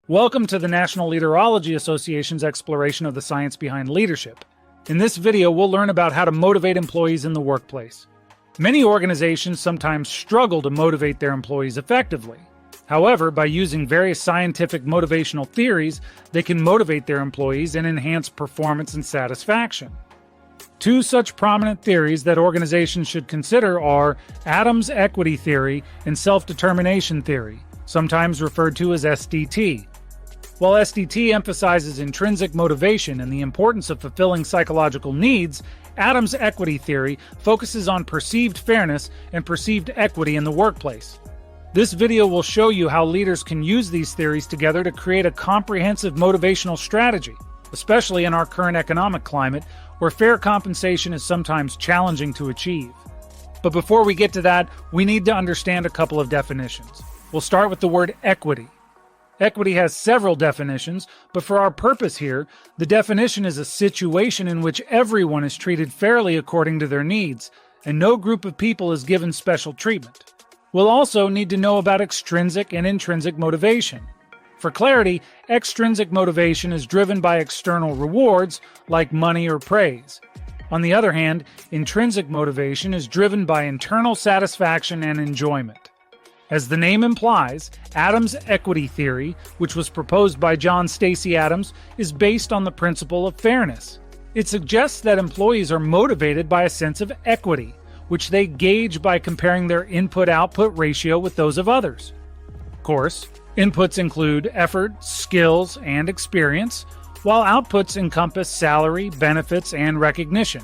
Welcome to the National Leaderology Association's exploration of the science behind leadership. In this video, we'll learn about how to motivate employees in the workplace. Many organizations sometimes struggle to motivate their employees effectively. However, by using various scientific motivational theories, they can motivate their employees and enhance performance and satisfaction. Two such prominent theories that organizations should consider are Adams' equity theory and self-determination theory, sometimes referred to as SDT. While SDT emphasizes intrinsic motivation and the importance of fulfilling psychological needs, Adams' equity theory focuses on perceived fairness and perceived equity in the workplace. This video will show you how leaders can use these theories together to create a comprehensive motivational strategy, especially in our current economic climate, where fair compensation is sometimes challenging to achieve. But before we get to that, we need to understand a couple of definitions. We'll start with the word equity. Equity has several definitions, but for our purpose here, the definition is a situation in which everyone is treated fairly according to their needs, and no group of people is given special treatment. We'll also need to know about extrinsic and intrinsic motivation. For clarity, extrinsic motivation is driven by external rewards, like money or praise. On the other hand, intrinsic motivation is driven by internal satisfaction and enjoyment. As the name implies, Adams' equity theory, which was proposed by John Stacey Adams, is based on the principle of fairness. It suggests that employees are motivated by a sense of equity, which they gauge by comparing their input-output ratio with those of others. Of course, inputs include effort, skills, and experience, while outputs encompass salary, benefits, and recognition.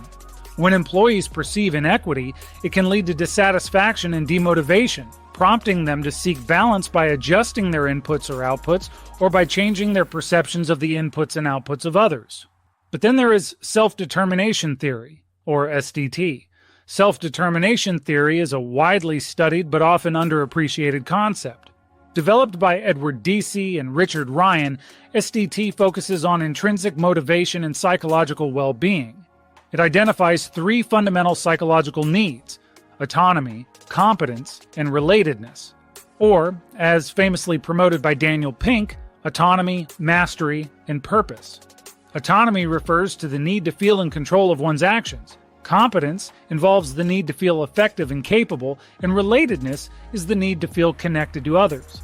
When employees perceive inequity, it can lead to dissatisfaction and demotivation, prompting them to seek balance by adjusting their inputs or outputs, or by changing their perceptions of the inputs and outputs of others. But then there is self-determination theory, or SDT. Self-determination theory is a widely studied but often underappreciated concept. Developed by Edward Deci and Richard Ryan, SDT focuses on intrinsic motivation and psychological well-being. It identifies three fundamental psychological needs: autonomy, competence, and relatedness. Or, as famously promoted by Daniel Pink, autonomy, mastery, and purpose. Autonomy refers to the need to feel in control of one's actions. Competence involves the need to feel effective and capable, and relatedness is the need to feel connected to others.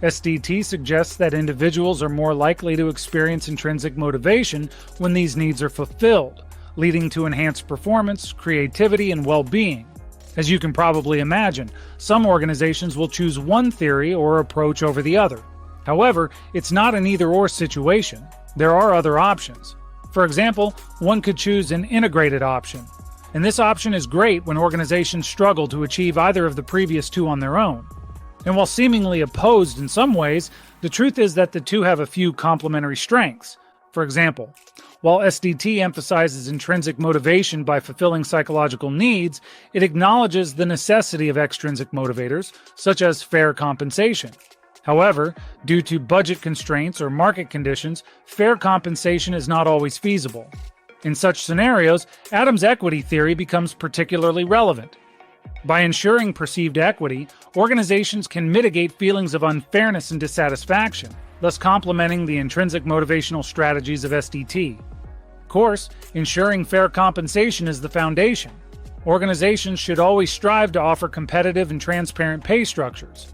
SDT suggests that individuals are more likely to experience intrinsic motivation when these needs are fulfilled, leading to enhanced performance, creativity, and well-being. As you can probably imagine, some organizations will choose one theory or approach over the other. However, it's not an either-or situation. There are other options. For example, one could choose an integrated option. And this option is great when organizations struggle to achieve either of the previous two on their own. And while seemingly opposed in some ways, the truth is that the two have a few complementary strengths. For example, while SDT emphasizes intrinsic motivation by fulfilling psychological needs, it acknowledges the necessity of extrinsic motivators, such as fair compensation. However, due to budget constraints or market conditions, fair compensation is not always feasible. In such scenarios, Adams' equity theory becomes particularly relevant. By ensuring perceived equity, organizations can mitigate feelings of unfairness and dissatisfaction, thus complementing the intrinsic motivational strategies of SDT. Of course, ensuring fair compensation is the foundation. Organizations should always strive to offer competitive and transparent pay structures.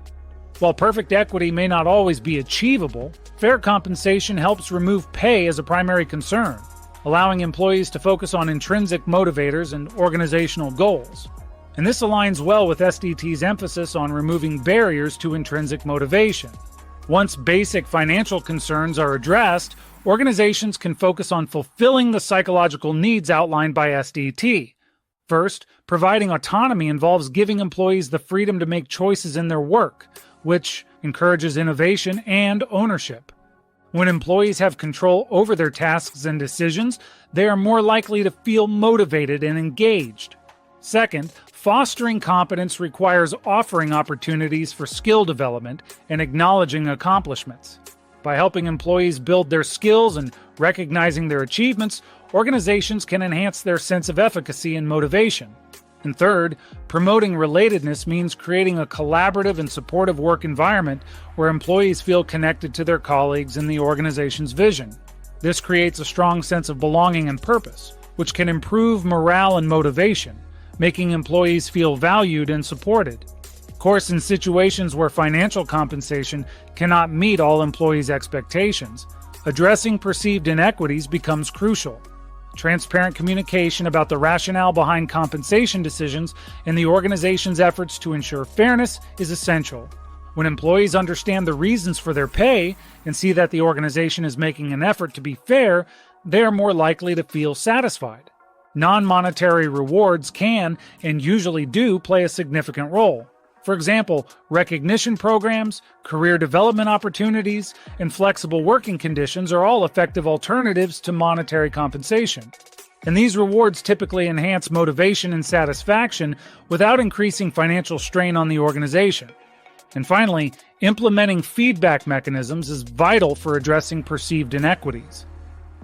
While perfect equity may not always be achievable, fair compensation helps remove pay as a primary concern, allowing employees to focus on intrinsic motivators and organizational goals. And this aligns well with SDT's emphasis on removing barriers to intrinsic motivation. Once basic financial concerns are addressed, organizations can focus on fulfilling the psychological needs outlined by SDT. First, providing autonomy involves giving employees the freedom to make choices in their work, which encourages innovation and ownership. When employees have control over their tasks and decisions, they are more likely to feel motivated and engaged. Second, fostering competence requires offering opportunities for skill development and acknowledging accomplishments. By helping employees build their skills and recognizing their achievements, organizations can enhance their sense of efficacy and motivation. And third, promoting relatedness means creating a collaborative and supportive work environment where employees feel connected to their colleagues and the organization's vision. This creates a strong sense of belonging and purpose, which can improve morale and motivation, making employees feel valued and supported. Of course, in situations where financial compensation cannot meet all employees' expectations, addressing perceived inequities becomes crucial. Transparent communication about the rationale behind compensation decisions and the organization's efforts to ensure fairness is essential. When employees understand the reasons for their pay and see that the organization is making an effort to be fair, they are more likely to feel satisfied. Non-monetary rewards can, and usually do, play a significant role. For example, recognition programs, career development opportunities, and flexible working conditions are all effective alternatives to monetary compensation. And these rewards typically enhance motivation and satisfaction without increasing financial strain on the organization. And finally, implementing feedback mechanisms is vital for addressing perceived inequities.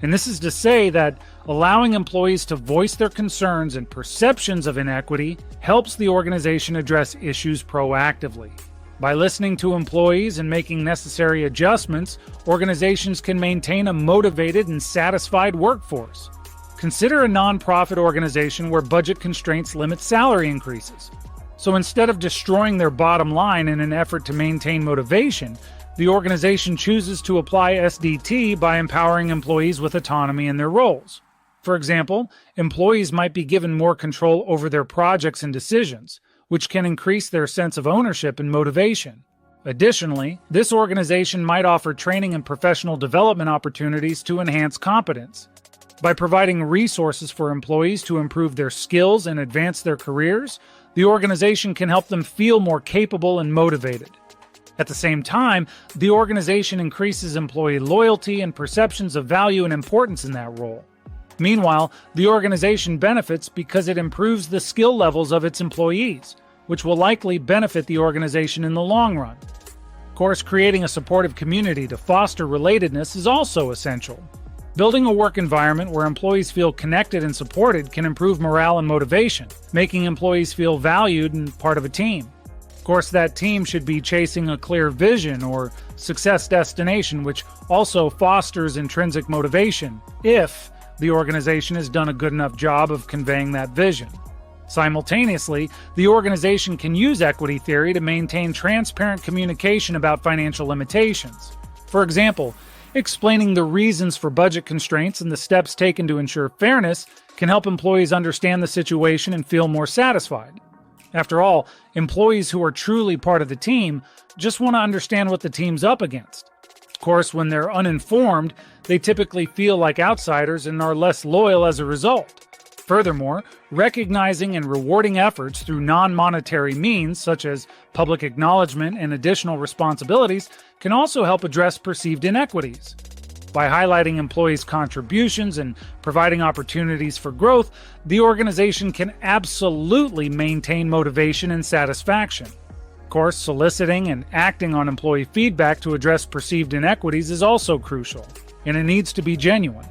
And this is to say that allowing employees to voice their concerns and perceptions of inequity helps the organization address issues proactively. By listening to employees and making necessary adjustments, organizations can maintain a motivated and satisfied workforce. Consider a nonprofit organization where budget constraints limit salary increases. So instead of destroying their bottom line in an effort to maintain motivation, the organization chooses to apply SDT by empowering employees with autonomy in their roles. For example, employees might be given more control over their projects and decisions, which can increase their sense of ownership and motivation. Additionally, this organization might offer training and professional development opportunities to enhance competence. By providing resources for employees to improve their skills and advance their careers, the organization can help them feel more capable and motivated. At the same time, the organization increases employee loyalty and perceptions of value and importance in that role. Meanwhile, the organization benefits because it improves the skill levels of its employees, which will likely benefit the organization in the long run. Of course, creating a supportive community to foster relatedness is also essential. Building a work environment where employees feel connected and supported can improve morale and motivation, making employees feel valued and part of a team. Of course, that team should be chasing a clear vision or success destination, which also fosters intrinsic motivation if the organization has done a good enough job of conveying that vision. Simultaneously, the organization can use equity theory to maintain transparent communication about financial limitations. For example, explaining the reasons for budget constraints and the steps taken to ensure fairness can help employees understand the situation and feel more satisfied. After all, employees who are truly part of the team just want to understand what the team's up against. Of course, when they're uninformed, they typically feel like outsiders and are less loyal as a result. Furthermore, recognizing and rewarding efforts through non-monetary means, such as public acknowledgement and additional responsibilities, can also help address perceived inequities. By highlighting employees' contributions and providing opportunities for growth, the organization can absolutely maintain motivation and satisfaction. Of course, soliciting and acting on employee feedback to address perceived inequities is also crucial, and it needs to be genuine.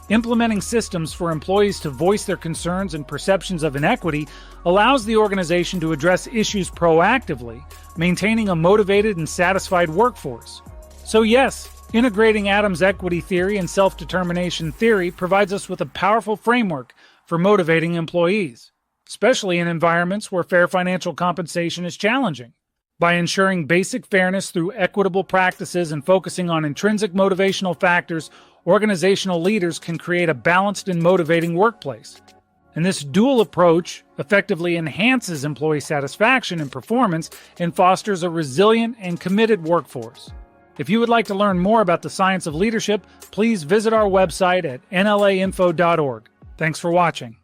Implementing systems for employees to voice their concerns and perceptions of inequity allows the organization to address issues proactively, maintaining a motivated and satisfied workforce. So yes, integrating Adams' equity theory and self-determination theory provides us with a powerful framework for motivating employees, especially in environments where fair financial compensation is challenging. By ensuring basic fairness through equitable practices and focusing on intrinsic motivational factors, organizational leaders can create a balanced and motivating workplace. And this dual approach effectively enhances employee satisfaction and performance and fosters a resilient and committed workforce. If you would like to learn more about the science of leadership, please visit our website at nlainfo.org. Thanks for watching.